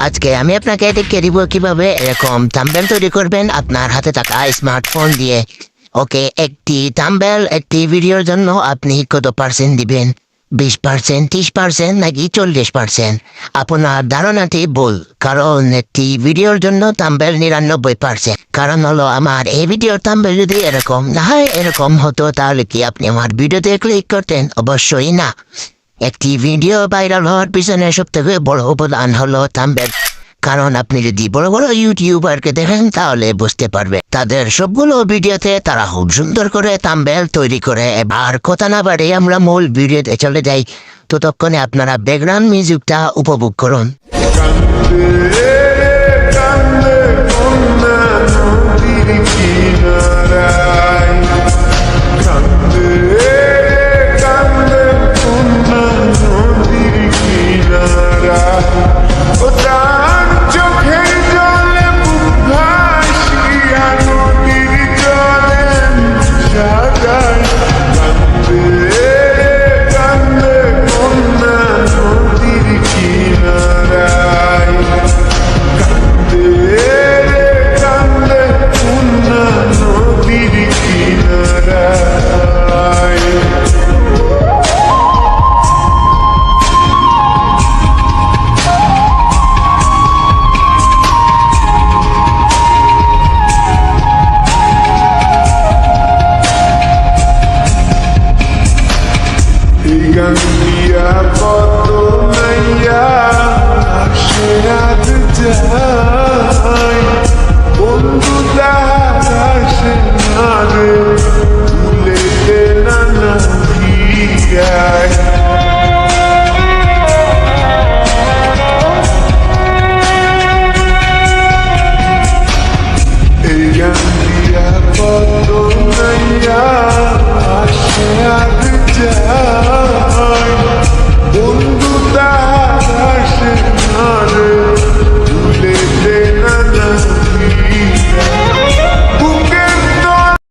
আজকে আমি আপনাকে দেখিয়ে দিব কিভাবে এরকম থাম্বনেল তৈরি করবেন আপনার হাতে থাকা স্মার্টফোন দিয়ে। ওকে, একটি থাম্বনেল একটি ভিডিওর জন্য আপনি কত পার্সেন্ট দিবেন? 20%, 30% নাকি 40%? আপনার ধারণাটি ভুল, কারণ একটি ভিডিওর জন্য থাম্বনেল 99%। কারণ হলো আমার এই ভিডিওর থাম্বনেল যদি এরকম না হয়, এরকম হতো, তাহলে কি আপনি আমার ভিডিওতে ক্লিক করতেন? অবশ্যই না। একটি ভিডিও ভাইরাল হওয়ার পিছনে সব থেকে বড় অবদান হলো থাম্বনেল। কারণ আপনি যদি বড় বড় ইউটিউবারকে দেখেন তাহলে বুঝতে পারবে তাদের সবগুলো ভিডিওতে তারা খুব সুন্দর করে থাম্বনেল তৈরি করে। এবার কথা না বাড়ে আমরা মূল ভিডিওতে চলে যাই। ততক্ষণে আপনারা ব্যাকগ্রাউন্ড মিউজিকটা উপভোগ করুন। Gambia কত মাইয়া আসে রাত যায়, বন্ধু আসে না রে, ভুলেতে নানা ভিড়ায়। এই গাম্বিয়া কত মাইয়া আসে রাত যায়,